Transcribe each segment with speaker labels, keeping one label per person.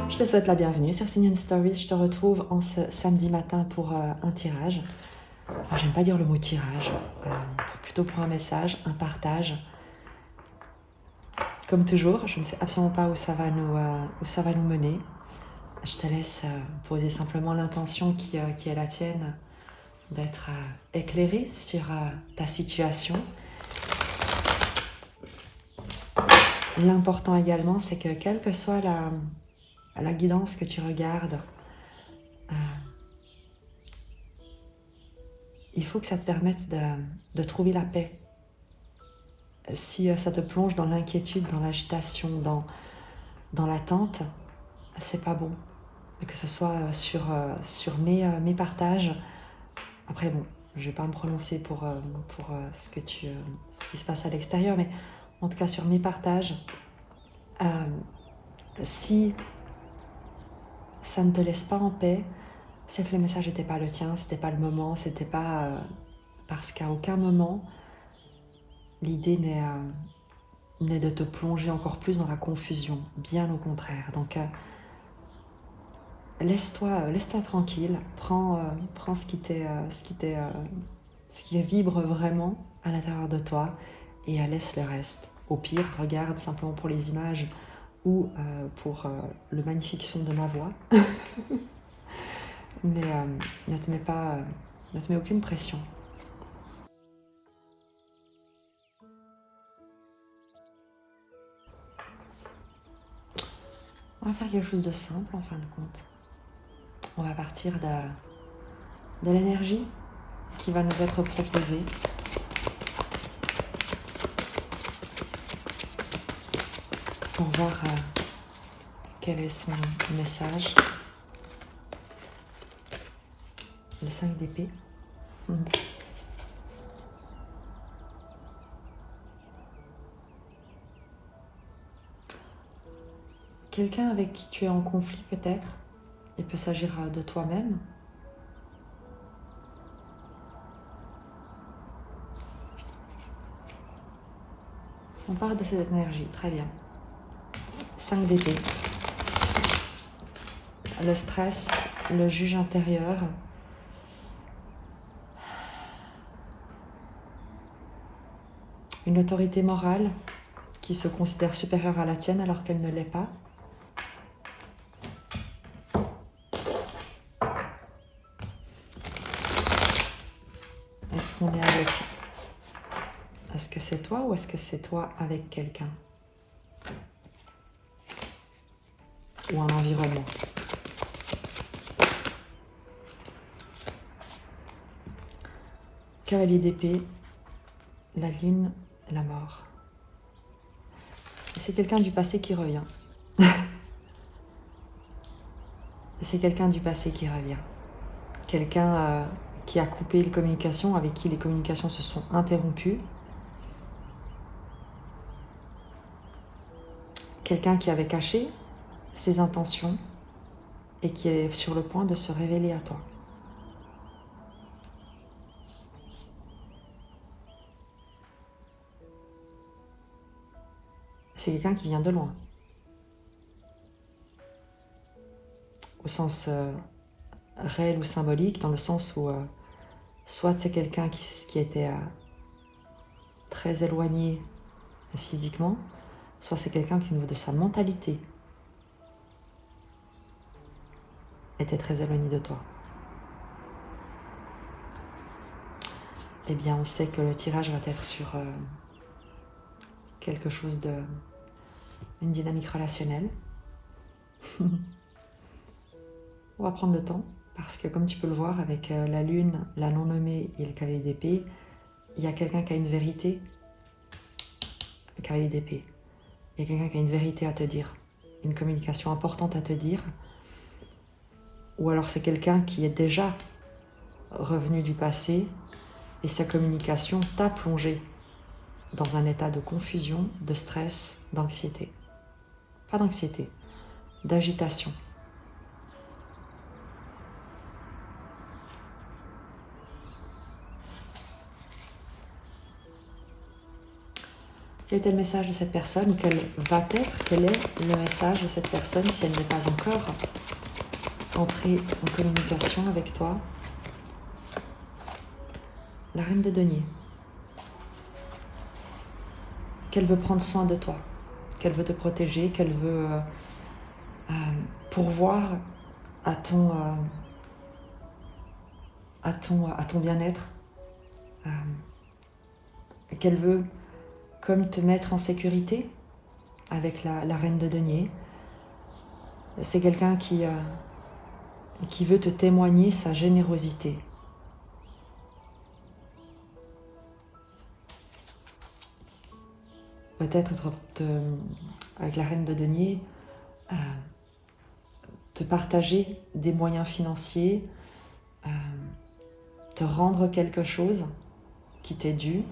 Speaker 1: Je te souhaite la bienvenue sur Sign & Stories. Je te retrouve en ce samedi matin pour un tirage. Enfin, j'aime pas dire le mot tirage, plutôt pour un message, un partage. Comme toujours, je ne sais absolument pas où ça va nous mener. Je te laisse poser simplement l'intention qui est la tienne, d'être éclairé sur ta situation. L'important également, c'est que quelle que soit la guidance que tu regardes, il faut que ça te permette de trouver la paix. Si ça te plonge dans l'inquiétude, dans l'agitation, dans l'attente, c'est pas bon. Que ce soit sur mes partages. Après, bon, je vais pas me prononcer pour ce qui se passe à l'extérieur, mais en tout cas sur mes partages, si ça ne te laisse pas en paix, c'est que le message n'était pas le tien, c'était pas le moment, c'était pas parce qu'à aucun moment l'idée n'est de te plonger encore plus dans la confusion, bien au contraire. Donc laisse-toi tranquille, prends ce qui vibre vraiment à l'intérieur de toi et laisse le reste. Au pire, regarde simplement pour les images ou pour le magnifique son de ma voix. Mais ne te mets aucune pression. On va faire quelque chose de simple en fin de compte. On va partir de l'énergie qui va nous être proposée. Pour voir quel est son message. Le 5 d'épée. Quelqu'un avec qui tu es en conflit peut-être. Il peut s'agir de toi-même. On part de cette énergie, très bien. 5 d'épée. Le stress, le juge intérieur. Une autorité morale qui se considère supérieure à la tienne alors qu'elle ne l'est pas. Est-ce qu'on est avec... Est-ce que c'est toi ou est-ce que c'est toi avec quelqu'un? Ou un environnement? Cavalier d'épée, la lune, la mort. Et c'est quelqu'un du passé qui revient. C'est quelqu'un du passé qui revient. Quelqu'un qui a coupé les communications, avec qui les communications se sont interrompues. Quelqu'un qui avait caché ses intentions et qui est sur le point de se révéler à toi. C'est quelqu'un qui vient de loin. Au sens réel ou symbolique, dans le sens où soit c'est quelqu'un qui était très éloigné physiquement, soit c'est quelqu'un qui, au niveau de sa mentalité, était très éloigné de toi. Eh bien, on sait que le tirage va être sur quelque chose une dynamique relationnelle. On va prendre le temps, parce que comme tu peux le voir, avec la lune, la non-nommée et le cavalier d'épée, il y a quelqu'un qui a une vérité. Le cavalier d'épée. Il y a quelqu'un qui a une vérité à te dire, une communication importante à te dire. Ou alors c'est quelqu'un qui est déjà revenu du passé et sa communication t'a plongé dans un état de confusion, de stress, d'anxiété. Pas d'anxiété, d'agitation. Quel était le message de cette personne ou quel est le message de cette personne si elle n'est pas encore entrée en communication avec toi? La reine de denier. Qu'elle veut prendre soin de toi, qu'elle veut te protéger, qu'elle veut pourvoir à ton bien-être, qu'elle veut comme te mettre en sécurité avec la reine de denier. C'est quelqu'un qui veut te témoigner sa générosité. Peut-être avec la reine de denier, te partager des moyens financiers, te rendre quelque chose qui t'est dû.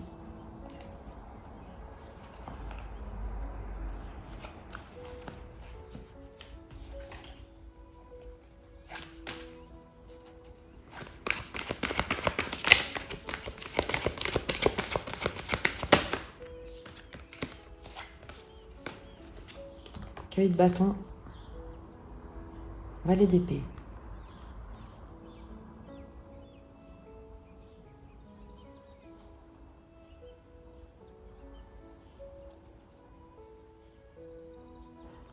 Speaker 1: Cavalier de bâton, valet d'épée.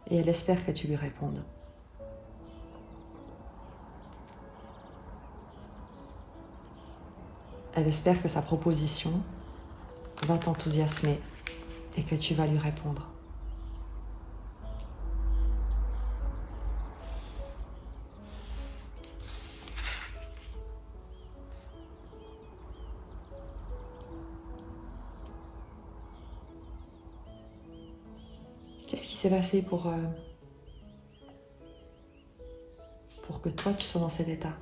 Speaker 1: Et elle espère que tu lui répondes. Elle espère que sa proposition va t'enthousiasmer et que tu vas lui répondre. Qu'est-ce qui s'est passé pour que toi tu sois dans cet état?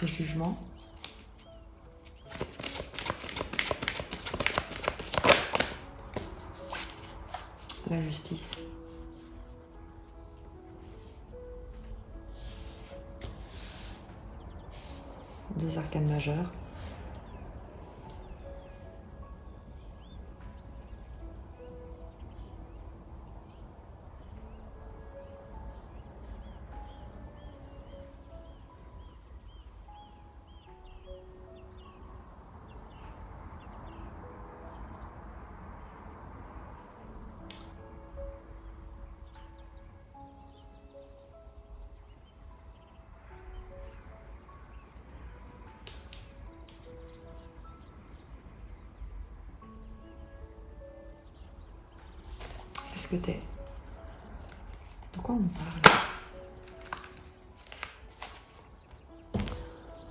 Speaker 1: Le jugement. La justice. Deux arcanes majeures. Qu'est-ce que t'es? De quoi on parle?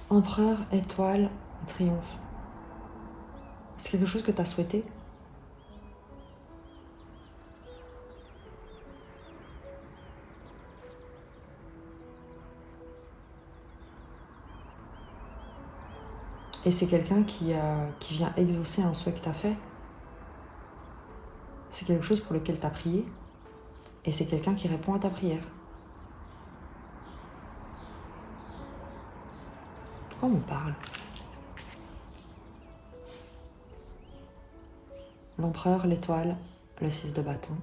Speaker 1: Empereur, étoile, triomphe. C'est quelque chose que tu as souhaité? Et c'est quelqu'un qui vient exaucer un souhait que tu as fait. C'est quelque chose pour lequel tu as prié. Et c'est quelqu'un qui répond à ta prière. De quoi on parle? L'empereur, l'étoile, le 6 de bâton.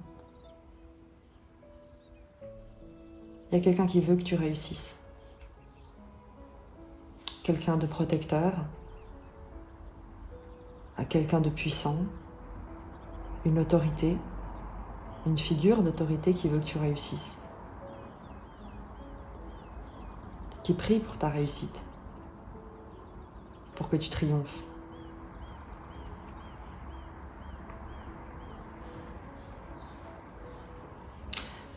Speaker 1: Il y a quelqu'un qui veut que tu réussisses. Quelqu'un de protecteur, quelqu'un de puissant, une autorité, une figure d'autorité qui veut que tu réussisses, qui prie pour ta réussite, pour que tu triomphes.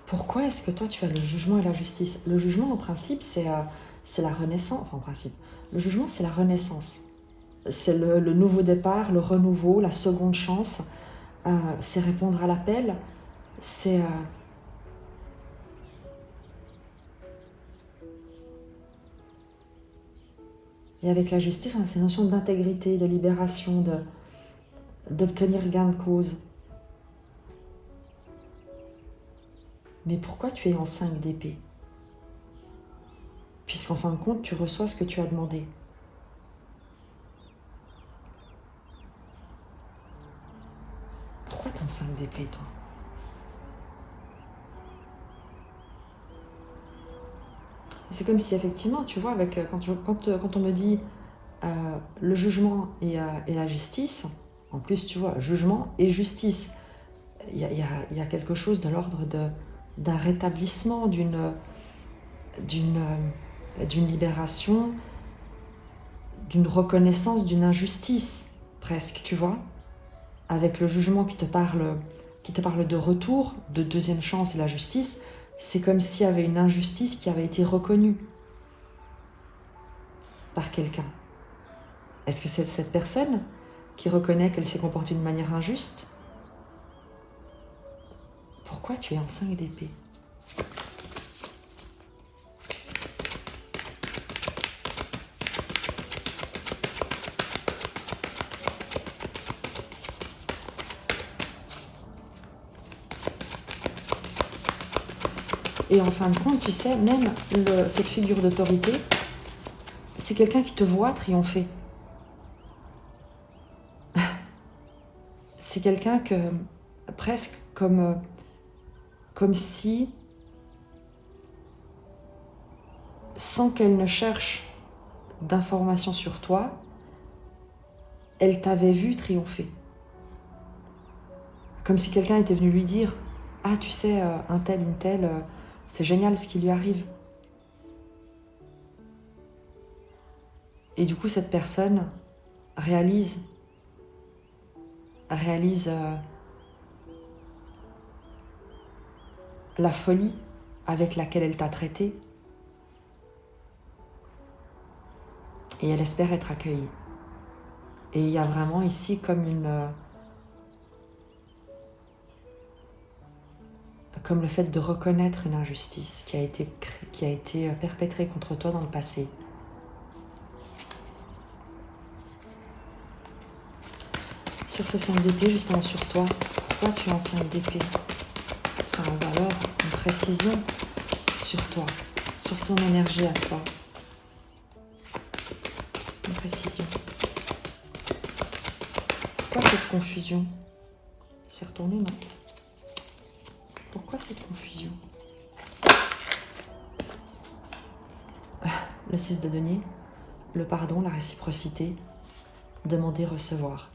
Speaker 1: Pourquoi est-ce que toi tu as le jugement et la justice? Le jugement en principe c'est la renaissance, enfin en principe, le jugement c'est la renaissance. C'est le nouveau départ, le renouveau, la seconde chance, c'est répondre à l'appel, c'est... Il Et avec la justice, on a ces notions d'intégrité, de libération, d'obtenir gain de cause. Mais pourquoi tu es en 5 d'épée? Puisqu'en fin de compte, tu reçois ce que tu as demandé. Pourquoi tu es en 5 d'épée, toi? C'est comme si effectivement, tu vois, avec, quand on me dit le jugement et la justice, en plus, tu vois, jugement et justice, il y a quelque chose de l'ordre d'un rétablissement, d'une libération, d'une reconnaissance d'une injustice, presque, tu vois, avec le jugement qui te parle de retour, de deuxième chance et la justice, c'est comme s'il y avait une injustice qui avait été reconnue par quelqu'un. Est-ce que c'est cette personne qui reconnaît qu'elle s'est comportée d'une manière injuste? Pourquoi tu es en 5 d'épée? Et en fin de compte, tu sais, même cette figure d'autorité, c'est quelqu'un qui te voit triompher. C'est quelqu'un que, presque comme si, sans qu'elle ne cherche d'informations sur toi, elle t'avait vu triompher. Comme si quelqu'un était venu lui dire « Ah, tu sais, un tel, une telle, c'est génial ce qui lui arrive. » Et du coup, cette personne réalise la folie avec laquelle elle t'a traité et elle espère être accueillie. Et il y a vraiment ici comme comme le fait de reconnaître une injustice qui a été perpétrée contre toi dans le passé. Sur ce 5 d'épée, justement sur toi, pourquoi tu es en 5 d'épée? Enfin, ou alors une précision sur toi, sur ton énergie à toi. Une précision. Pourquoi cette confusion? C'est retourné, non? Pourquoi cette confusion? Le 6 de denier, le pardon, la réciprocité, demander, recevoir.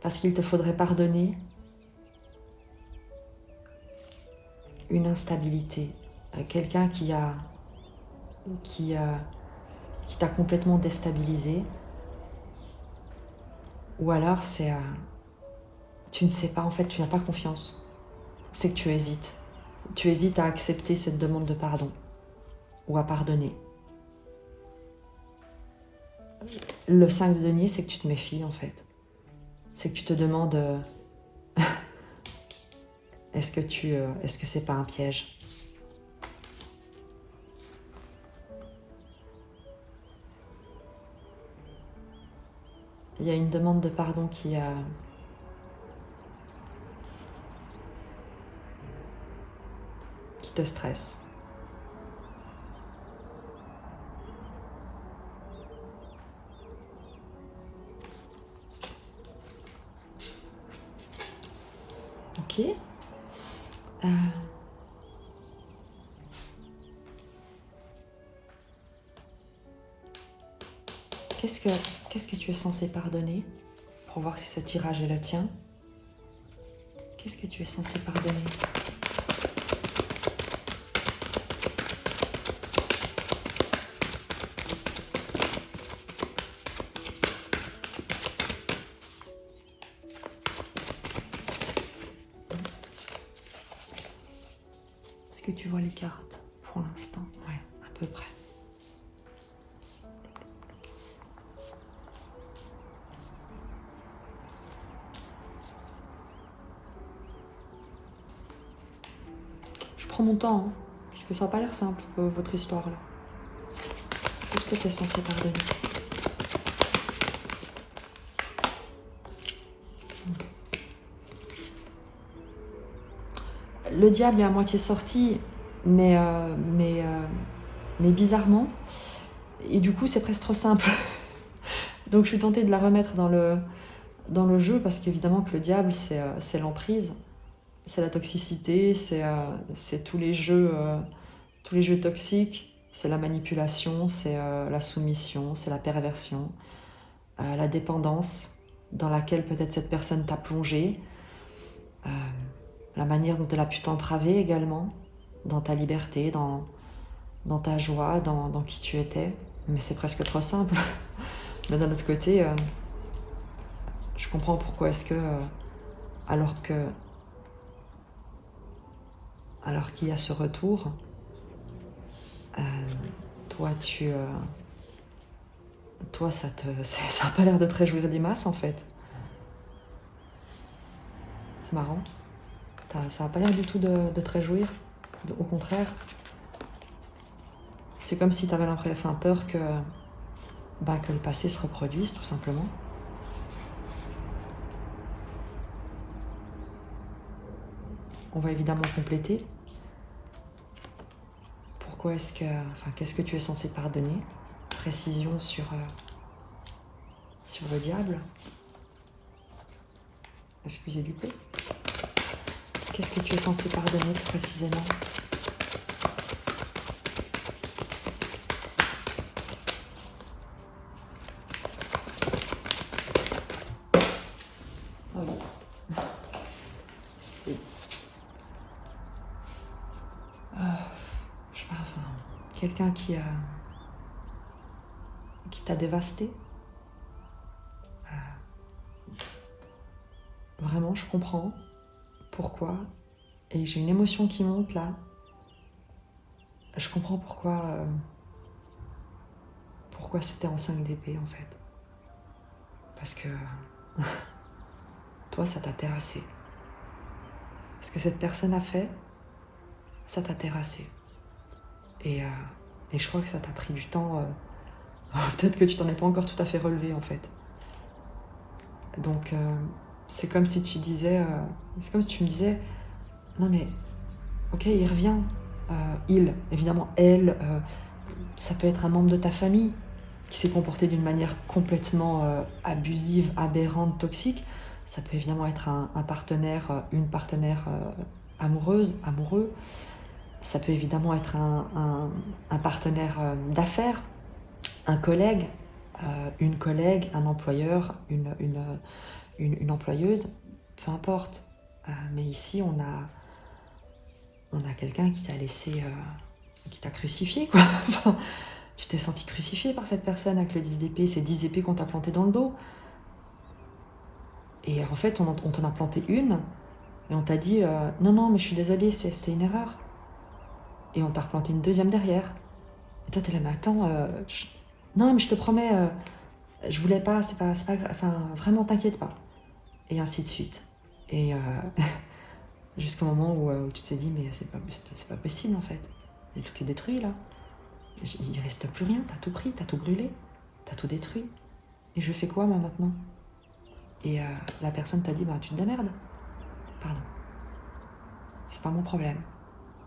Speaker 1: Parce qu'il te faudrait pardonner une instabilité, quelqu'un qui t'a complètement déstabilisé, ou alors tu ne sais pas, en fait, tu n'as pas confiance. C'est que tu hésites. Tu hésites à accepter cette demande de pardon ou à pardonner. Le 5 de denier, c'est que tu te méfies, en fait. C'est que tu te demandes est-ce que c'est pas un piège? Il y a une demande de pardon qui te stresse. Ok. Qu'est-ce que tu es censé pardonner pour voir si ce tirage est le tien? Qu'est-ce que tu es censé pardonner? Est-ce que tu vois les cartes pour l'instant? Ouais, à peu près. Je prends mon temps, hein, parce que ça n'a pas l'air simple, votre histoire là. Tout ce que tu es censé pardonner. Le diable est à moitié sorti, mais bizarrement. Et du coup, c'est presque trop simple. Donc je suis tentée de la remettre dans le jeu, parce qu'évidemment que le diable, c'est l'emprise, c'est la toxicité, c'est tous les jeux toxiques, c'est la manipulation, c'est la soumission, c'est la perversion, la dépendance dans laquelle peut-être cette personne t'a plongé, la manière dont elle a pu t'entraver également, dans ta liberté, dans ta joie, dans qui tu étais. Mais c'est presque trop simple. Mais d'un autre côté, je comprends pourquoi est-ce que, alors qu'il y a ce retour, toi ça a pas l'air de te réjouir des masses en fait. C'est marrant. Ça a pas l'air du tout de te réjouir. Au contraire. C'est comme si tu avais peur que le passé se reproduise, tout simplement. On va évidemment compléter. Pourquoi est-ce que... qu'est-ce que tu es censé pardonner? Précision sur le diable. Excusez du peu. Qu'est-ce que tu es censé pardonner plus précisément? Oh oui. Je sais pas, quelqu'un qui t'a dévasté. Vraiment, je comprends pourquoi. Et j'ai une émotion qui monte là. Je comprends pourquoi c'était en 5 d'épée en fait. Parce que toi, ça t'a terrassé. Ce que cette personne a fait, ça t'a terrassé. Et je crois que ça t'a pris du temps. Peut-être que tu t'en es pas encore tout à fait relevé en fait. Donc c'est comme si tu disais, c'est comme si tu me disais, non mais ok, il revient. Il, évidemment, elle, ça peut être un membre de ta famille qui s'est comporté d'une manière complètement abusive, aberrante, toxique. Ça peut évidemment être un partenaire, une partenaire amoureuse, amoureux. Ça peut évidemment être un partenaire d'affaires, un collègue, une collègue, un employeur, une employeuse, peu importe. Mais ici, on a quelqu'un qui t'a laissé, qui t'a crucifié, quoi. Tu t'es senti crucifié par cette personne avec le 10 d'épée, ces 10 épées qu'on t'a plantées dans le dos. Et en fait, on t'en a planté une, et on t'a dit non, mais je suis désolée, c'était une erreur. Et on t'a replanté une deuxième derrière. Et toi, t'es là, mais attends, non, mais je te promets, je voulais pas, c'est pas grave, vraiment, t'inquiète pas. Et ainsi de suite. Et jusqu'au moment où tu t'es dit, mais c'est pas possible en fait. Il y a tout qui est détruit là. Il reste plus rien, t'as tout pris, t'as tout brûlé, t'as tout détruit. Et je fais quoi moi maintenant? Et la personne t'a dit, bah tu te démerdes. Pardon. C'est pas mon problème.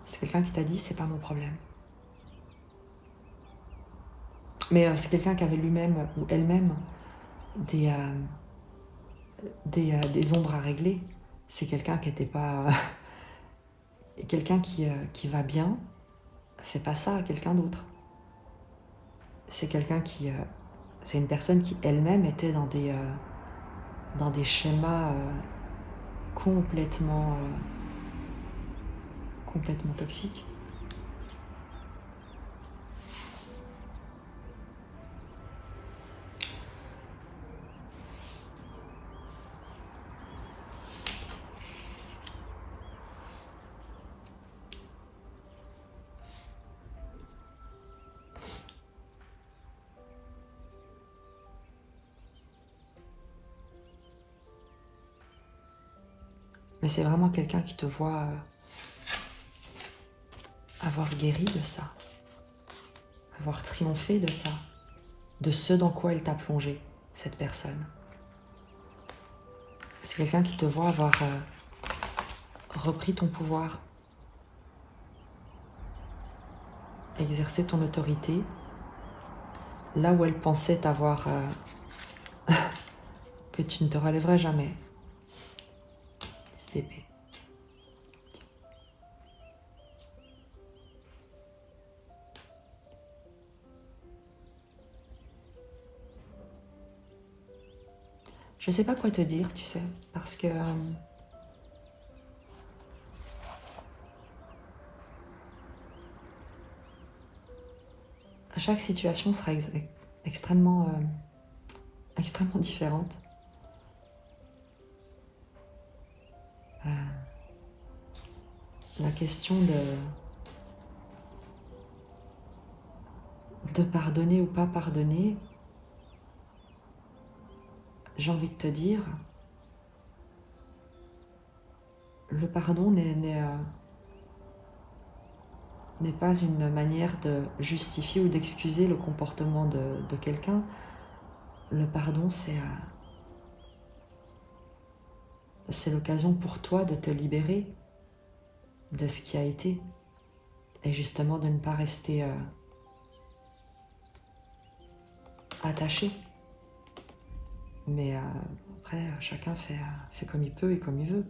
Speaker 1: C'est quelqu'un qui t'a dit, c'est pas mon problème. Mais c'est quelqu'un qui avait lui-même ou elle-même des ombres à régler. C'est quelqu'un qui n'était pas... quelqu'un qui va bien, fait pas ça à quelqu'un d'autre. C'est quelqu'un qui... c'est une personne qui elle-même était dans des schémas complètement toxiques. Mais c'est vraiment quelqu'un qui te voit avoir guéri de ça, avoir triomphé de ça, de ce dans quoi elle t'a plongé, cette personne. C'est quelqu'un qui te voit avoir repris ton pouvoir, exercer ton autorité, là où elle pensait t'avoir... que tu ne te relèverais jamais. 10 d'épée. Je sais pas quoi te dire, tu sais, parce que chaque situation sera extrêmement différente. La question de pardonner ou pas pardonner, j'ai envie de te dire, le pardon n'est pas une manière de justifier ou d'excuser le comportement de quelqu'un. Le pardon, c'est l'occasion pour toi de te libérer de ce qui a été et justement de ne pas rester attaché. Mais après, chacun fait comme il peut et comme il veut.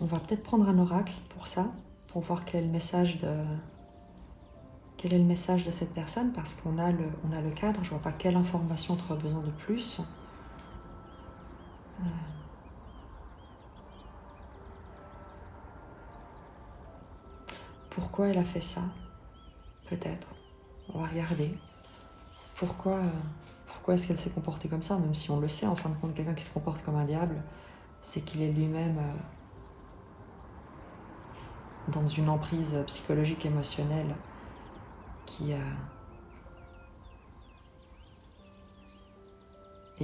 Speaker 1: On va peut-être prendre un oracle pour ça, pour voir quel est le message de cette personne, parce qu'on a le cadre, je ne vois pas quelle information tu auras besoin de plus. Pourquoi elle a fait ça? Peut-être. On va regarder. Pourquoi est-ce qu'elle s'est comportée comme ça? Même si on le sait, en fin de compte, quelqu'un qui se comporte comme un diable, c'est qu'il est lui-même dans une emprise psychologique, émotionnelle qui et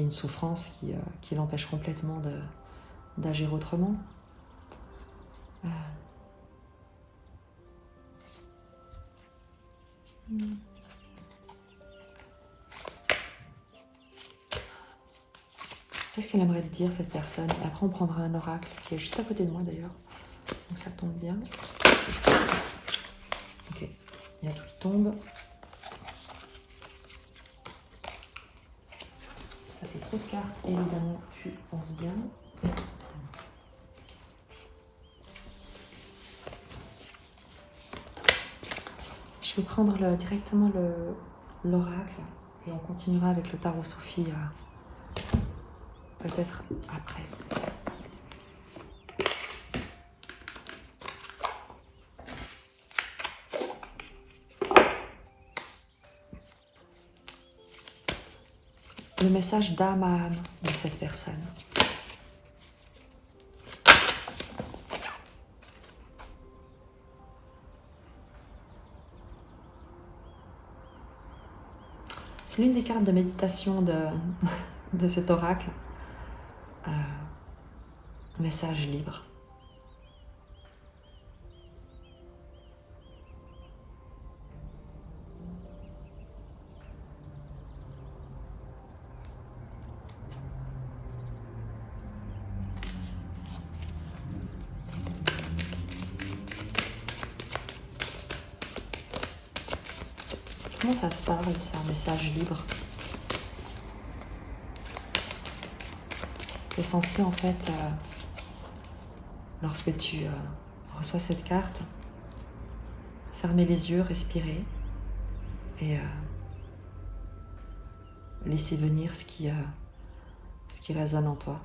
Speaker 1: une souffrance qui l'empêche complètement d'agir autrement. Qu'est-ce qu'elle aimerait te dire, cette personne? Et après, on prendra un oracle qui est juste à côté de moi d'ailleurs. Donc ça tombe bien. Ok, il y a tout qui tombe. Ça fait trop de cartes, évidemment, tu penses bien. Je vais prendre directement l'oracle et on continuera avec le tarot Sophie peut-être après. Le message d'âme à âme de cette personne. C'est l'une des cartes de méditation de cet oracle. Message libre. Comment ça se parle, c'est un message libre? C'est censé en fait, lorsque tu reçois cette carte, fermer les yeux, respirer et laisser venir ce qui résonne en toi.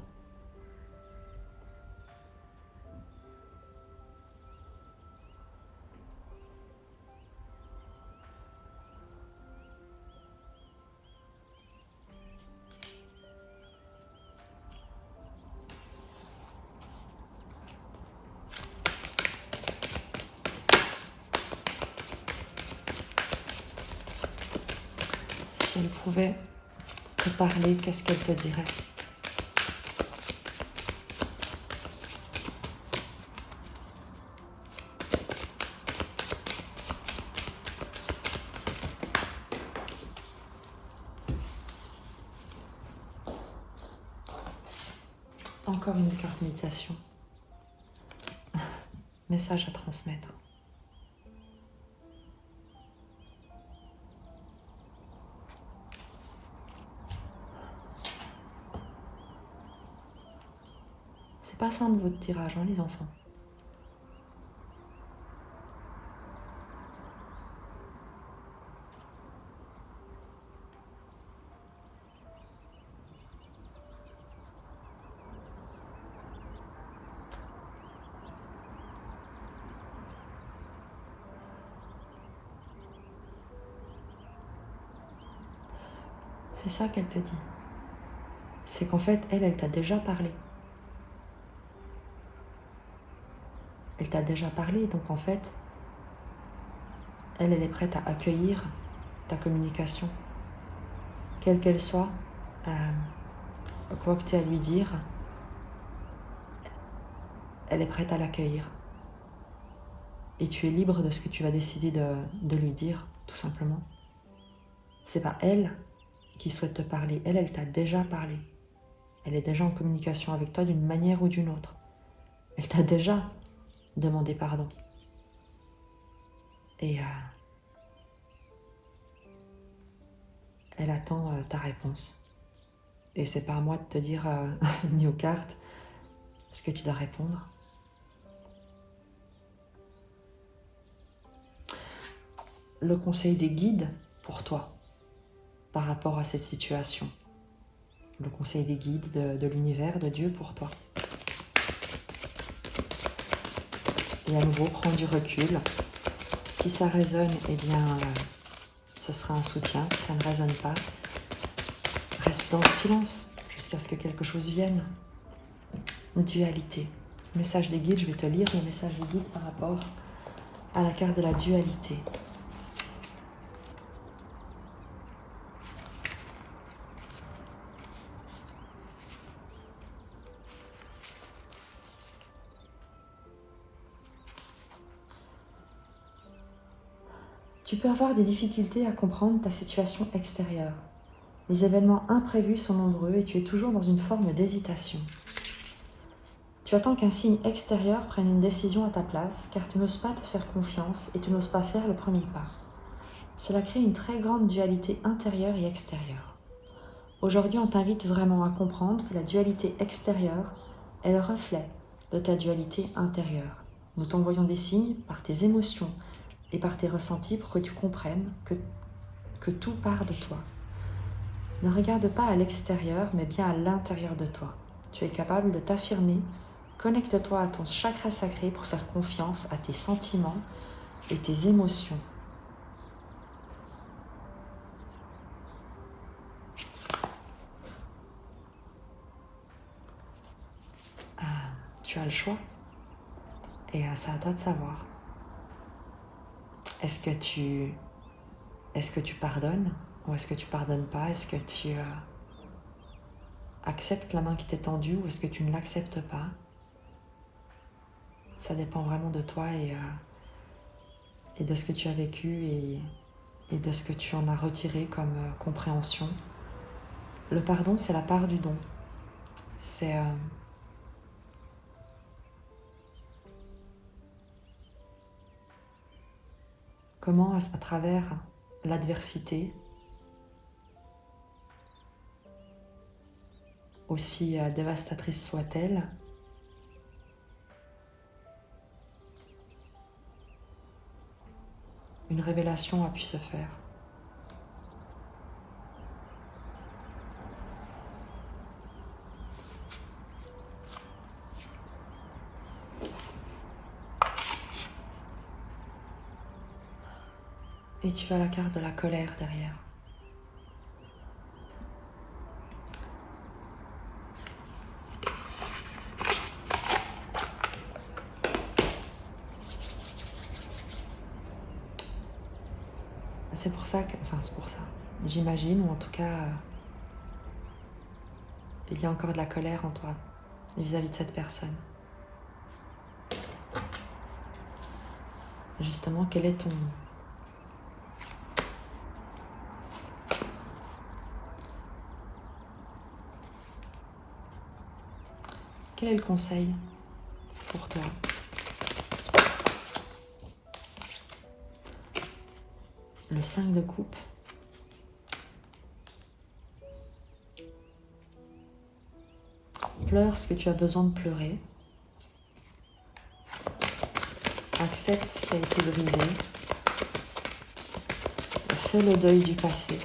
Speaker 1: Si elle pouvait te parler, qu'est-ce qu'elle te dirait? Encore une carte méditation. Message à transmettre. C'est pas simple votre tirage, hein, les enfants. C'est ça qu'elle te dit. C'est qu'en fait, elle t'a déjà parlé. Elle t'a déjà parlé, donc en fait, elle est prête à accueillir ta communication. Quelle qu'elle soit, quoi que tu aies à lui dire, elle est prête à l'accueillir. Et tu es libre de ce que tu vas décider de lui dire, tout simplement. C'est pas elle qui souhaite te parler. Elle t'a déjà parlé. Elle est déjà en communication avec toi d'une manière ou d'une autre. Elle t'a déjà demandé pardon. Et elle attend ta réponse. Et c'est pas à moi de te dire, ni aux cartes, ce que tu dois répondre. Le conseil des guides pour toi, par rapport à cette situation. Le conseil des guides de l'univers, de Dieu pour toi. Et à nouveau, prends du recul. Si ça résonne, eh bien, ce sera un soutien. Si ça ne résonne pas, reste dans le silence jusqu'à ce que quelque chose vienne. Dualité. Message des guides, je vais te lire le message des guides par rapport à la carte de la dualité. Tu peux avoir des difficultés à comprendre ta situation extérieure. Les événements imprévus sont nombreux et tu es toujours dans une forme d'hésitation. Tu attends qu'un signe extérieur prenne une décision à ta place car tu n'oses pas te faire confiance et tu n'oses pas faire le premier pas. Cela crée une très grande dualité intérieure et extérieure. Aujourd'hui, on t'invite vraiment à comprendre que la dualité extérieure est le reflet de ta dualité intérieure. Nous t'envoyons des signes par tes émotions et par tes ressentis pour que tu comprennes que tout part de toi. Ne regarde pas à l'extérieur, mais bien à l'intérieur de toi. Tu es capable de t'affirmer. Connecte-toi à ton chakra sacré pour faire confiance à tes sentiments et tes émotions. Tu as le choix et c'est à toi de savoir. Est-ce que tu pardonnes ou est-ce que tu pardonnes pas? Est-ce que tu acceptes la main qui t'est tendue ou est-ce que tu ne l'acceptes pas? Ça dépend vraiment de toi et de ce que tu as vécu et de ce que tu en as retiré comme compréhension. Le pardon, c'est la part du don. C'est comment, à travers l'adversité, aussi dévastatrice soit-elle, une révélation a pu se faire. Et tu as la carte de la colère derrière. C'est pour ça j'imagine, ou en tout cas, il y a encore de la colère en toi vis-à-vis de cette personne. Justement, quel est Quel est le conseil pour toi? Le 5 de coupe. Pleure ce que tu as besoin de pleurer. Accepte ce qui a été brisé. Fais le deuil du passé.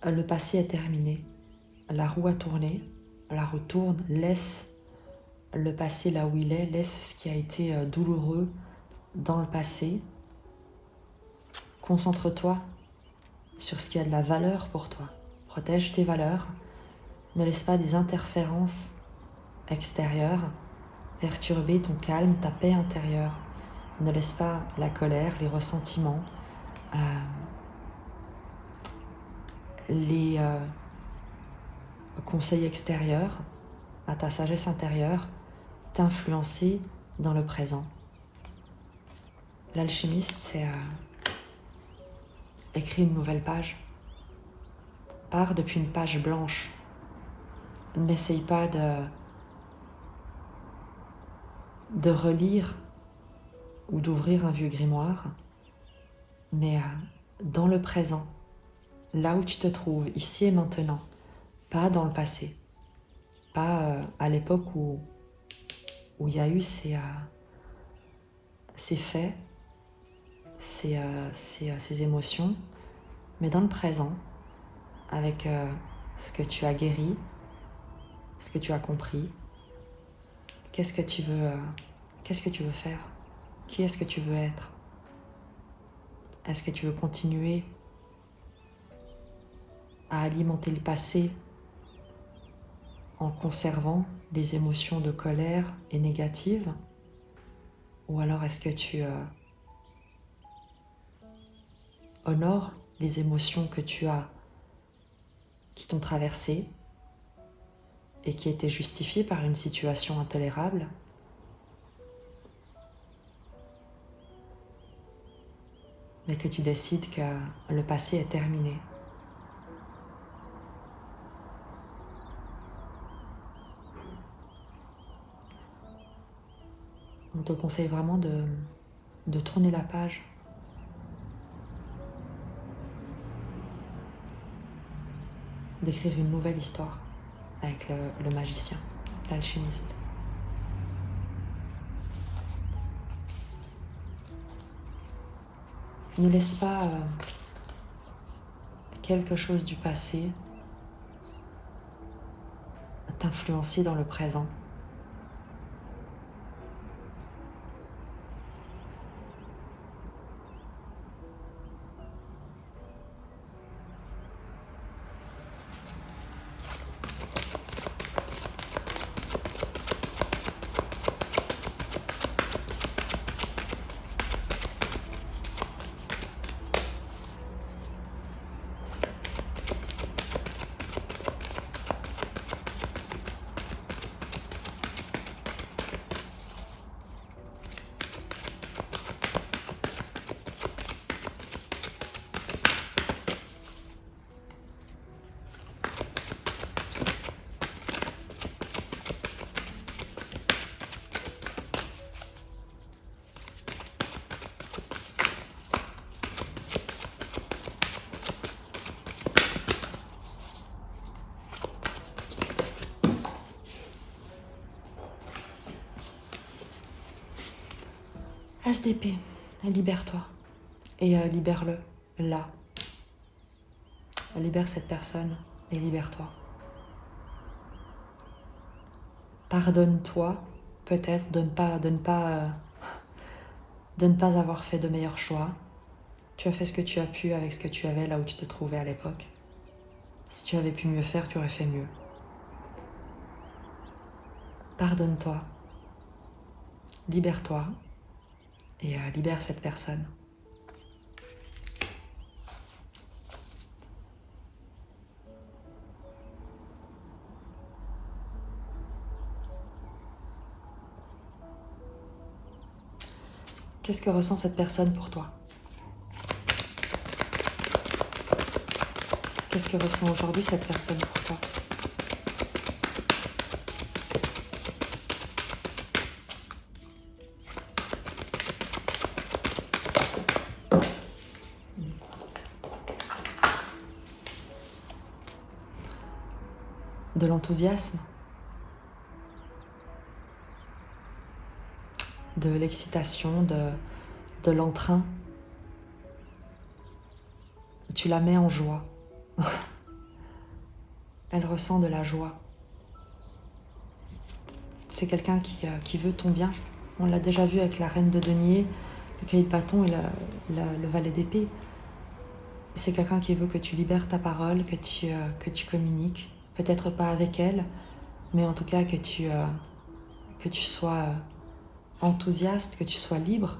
Speaker 1: Le passé est terminé. La roue a tourné. La roue tourne. Laisse le passé là où il est. Laisse ce qui a été douloureux dans le passé. Concentre-toi sur ce qui a de la valeur pour toi. Protège tes valeurs. Ne laisse pas des interférences extérieures perturber ton calme, ta paix intérieure. Ne laisse pas la colère, les ressentiments, les conseils extérieurs, à ta sagesse intérieure, t'influencer dans le présent. L'alchimiste, c'est écrire une nouvelle page. Pars depuis une page blanche. N'essaye pas de relire ou d'ouvrir un vieux grimoire, mais dans le présent, là où tu te trouves, ici et maintenant, pas dans le passé, pas à l'époque où il y a eu ces faits, ces émotions, mais dans le présent, avec ce que tu as guéri, ce que tu as compris, qu'est-ce que tu veux faire? Qui est-ce que tu veux être? Est-ce que tu veux continuer à alimenter le passé en conservant des émotions de colère et négatives? Ou alors est-ce que tu honores les émotions que tu as, qui t'ont traversé et qui étaient justifiées par une situation intolérable? Mais que tu décides que le passé est terminé. On te conseille vraiment de tourner la page. D'écrire une nouvelle histoire avec le magicien, l'alchimiste. Ne laisse pas quelque chose du passé t'influencer dans le présent. As d'épée, libère-toi et libère-le là. Libère cette personne et libère-toi. Pardonne-toi peut-être de ne pas avoir fait de meilleurs choix. Tu as fait ce que tu as pu avec ce que tu avais là où tu te trouvais à l'époque. Si tu avais pu mieux faire, tu aurais fait mieux. Pardonne-toi, libère-toi et libère cette personne. Qu'est-ce que ressent cette personne pour toi? Qu'est-ce que ressent aujourd'hui cette personne pour toi? De l'enthousiasme, de l'excitation, de l'entrain. Tu la mets en joie. Elle ressent de la joie. C'est quelqu'un qui veut ton bien. On l'a déjà vu avec la reine de denier, le cahier de bâton et le valet d'épée. C'est quelqu'un qui veut que tu libères ta parole, que tu communiques. Peut-être pas avec elle, mais en tout cas que tu sois enthousiaste, que tu sois libre,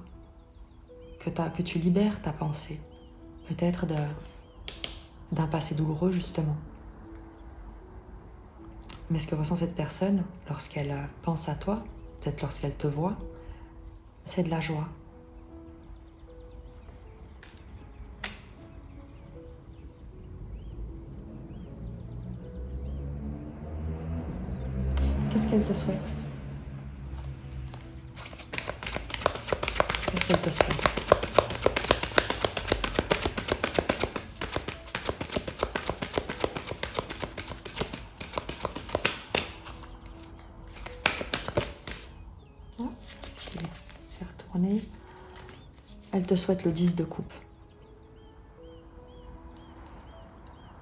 Speaker 1: que tu libères ta pensée. Peut-être d'un passé douloureux, justement. Mais ce que ressent cette personne lorsqu'elle pense à toi, peut-être lorsqu'elle te voit, c'est de la joie. Qu'est-ce qu'elle te souhaite? Qu'est-ce qu'elle te souhaite? Est-ce qu'il s'est retourné? Elle te souhaite le 10 de coupe.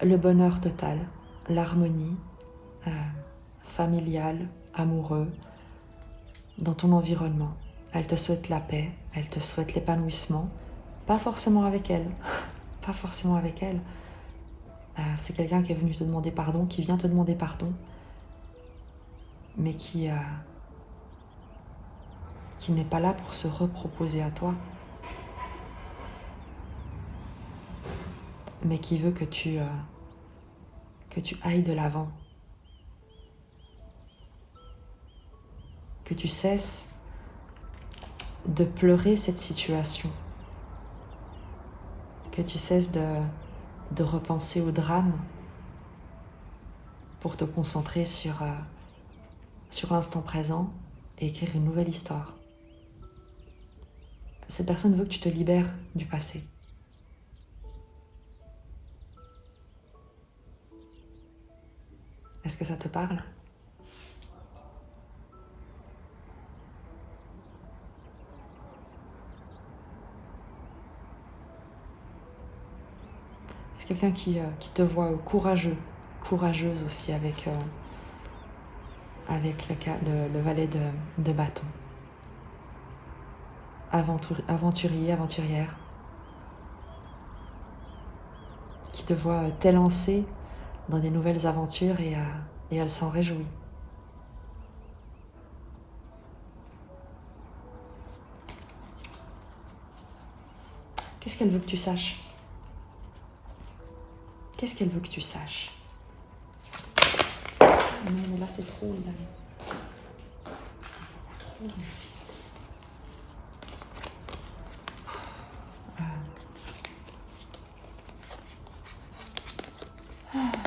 Speaker 1: Le bonheur total, l'harmonie familiale, amoureux, dans ton environnement. Elle te souhaite la paix, elle te souhaite l'épanouissement. Pas forcément avec elle, pas forcément avec elle. C'est quelqu'un qui est venu te demander pardon, qui vient te demander pardon, mais qui n'est pas là pour se reproposer à toi, mais qui veut que tu ailles de l'avant, que tu cesses de pleurer cette situation, que tu cesses de repenser au drame pour te concentrer sur l'instant présent et écrire une nouvelle histoire. Cette personne veut que tu te libères du passé. Est-ce que ça te parle? C'est quelqu'un qui te voit courageux, courageuse aussi avec le valet de bâton. Aventurier, aventurière, qui te voit t'élancer dans des nouvelles aventures et elle s'en réjouit. Qu'est-ce qu'elle veut que tu saches? Qu'est-ce qu'elle veut que tu saches? Non, mais là c'est trop, les amis. C'est beaucoup trop.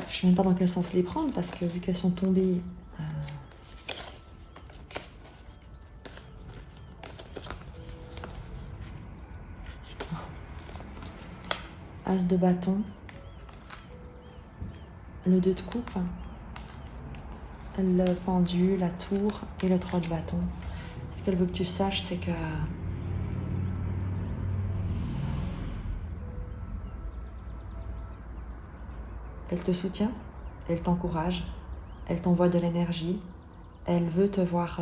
Speaker 1: Je sais même pas dans quel sens les prendre parce que vu qu'elles sont tombées, As de bâton, le 2 de coupe, le pendu, la tour et le 3 de bâton. Ce qu'elle veut que tu saches, c'est que elle te soutient, elle t'encourage, elle t'envoie de l'énergie, elle veut te voir,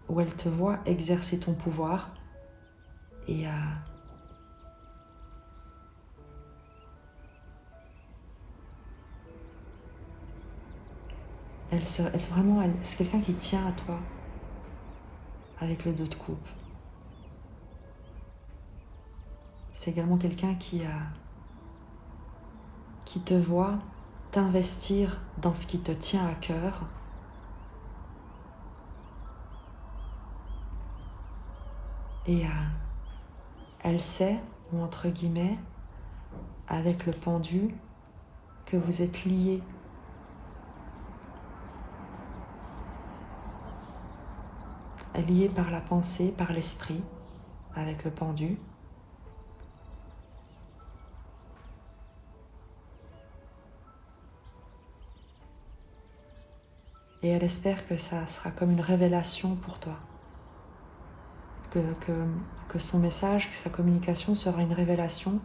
Speaker 1: ou elle te voit exercer ton pouvoir et c'est quelqu'un qui tient à toi avec le 2 de coupe. C'est également quelqu'un qui te voit t'investir dans ce qui te tient à cœur et Elle sait, ou entre guillemets, avec le pendu, que vous êtes liés. Liés par la pensée, par l'esprit, avec le pendu. Et elle espère que ça sera comme une révélation pour toi. Que son message, que sa communication sera une révélation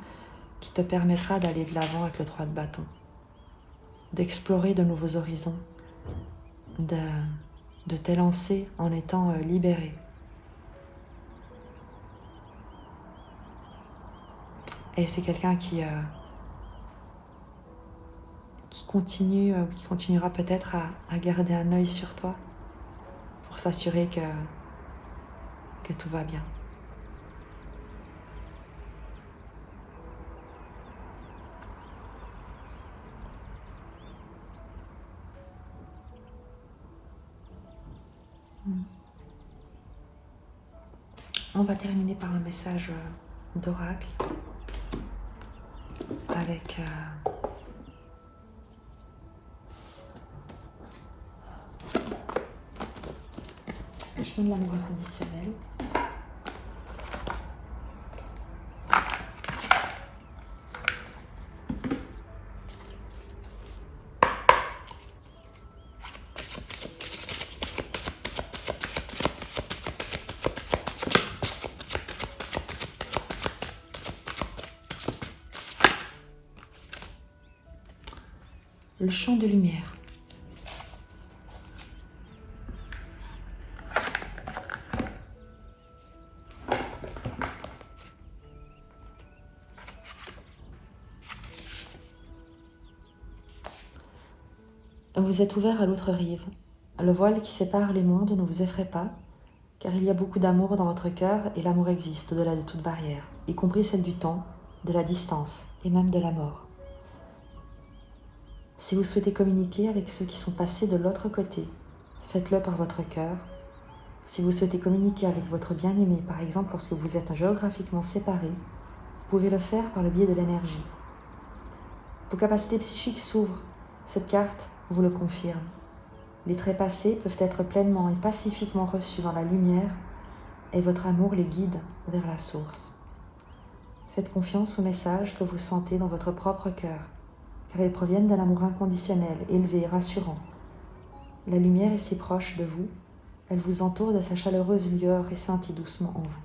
Speaker 1: qui te permettra d'aller de l'avant avec le 3 de bâton, d'explorer de nouveaux horizons, de t'élancer en étant libéré. Et c'est quelqu'un qui continuera peut-être à garder un œil sur toi pour s'assurer que tout va bien. On va terminer par un message d'oracle avec le chemin de l'amour inconditionnel. Le champ de lumière. Vous êtes ouvert à l'autre rive. Le voile qui sépare les mondes ne vous effraie pas, car il y a beaucoup d'amour dans votre cœur et l'amour existe au-delà de toute barrière, y compris celle du temps, de la distance et même de la mort. Si vous souhaitez communiquer avec ceux qui sont passés de l'autre côté, faites-le par votre cœur. Si vous souhaitez communiquer avec votre bien-aimé, par exemple lorsque vous êtes géographiquement séparés, vous pouvez le faire par le biais de l'énergie. Vos capacités psychiques s'ouvrent. Cette carte vous le confirme. Les trépassés peuvent être pleinement et pacifiquement reçus dans la lumière et votre amour les guide vers la source. Faites confiance aux messages que vous sentez dans votre propre cœur, car ils proviennent d'un amour inconditionnel, élevé, rassurant. La lumière est si proche de vous, elle vous entoure de sa chaleureuse lueur et scintille doucement en vous.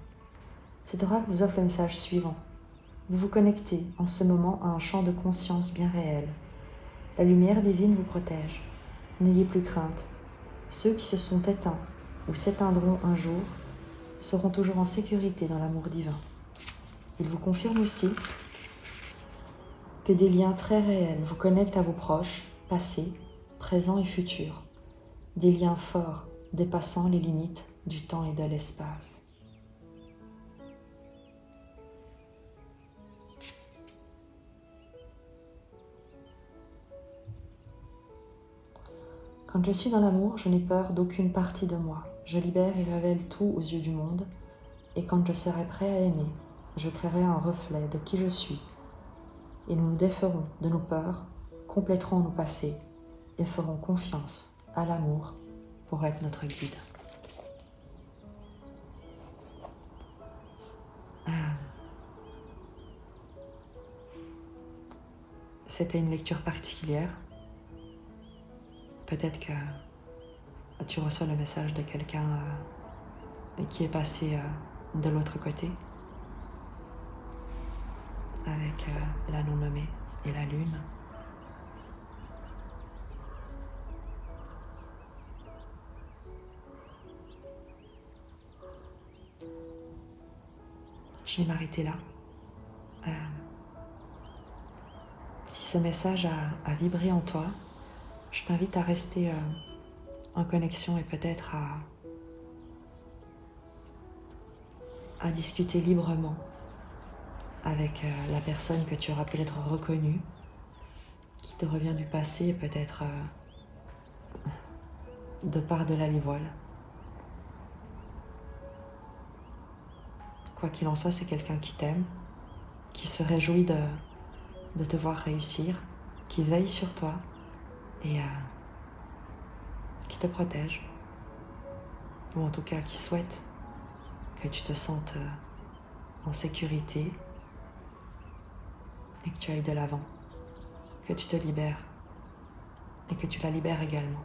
Speaker 1: Cet oracle vous offre le message suivant. Vous vous connectez en ce moment à un champ de conscience bien réel. La lumière divine vous protège. N'ayez plus crainte. Ceux qui se sont éteints ou s'éteindront un jour seront toujours en sécurité dans l'amour divin. Il vous confirme aussi que des liens très réels vous connectent à vos proches, passés, présents et futurs. Des liens forts dépassant les limites du temps et de l'espace. Quand je suis dans l'amour, je n'ai peur d'aucune partie de moi. Je libère et révèle tout aux yeux du monde. Et quand je serai prêt à aimer, je créerai un reflet de qui je suis. Et nous nous déferons de nos peurs, compléterons nos passés et ferons confiance à l'amour pour être notre guide. C'était une lecture particulière. Peut-être que tu reçois le message de quelqu'un qui est passé de l'autre côté, avec la non-nommée et la lune. Je vais m'arrêter là. Si ce message a vibré en toi, je t'invite à rester en connexion et peut-être à discuter librement avec la personne que tu auras peut-être reconnue, qui te revient du passé, peut-être de par-delà les voiles. Quoi qu'il en soit, c'est quelqu'un qui t'aime, qui se réjouit de te voir réussir, qui veille sur toi et qui te protège. Ou en tout cas qui souhaite que tu te sentes en sécurité et que tu ailles de l'avant, que tu te libères et que tu la libères également.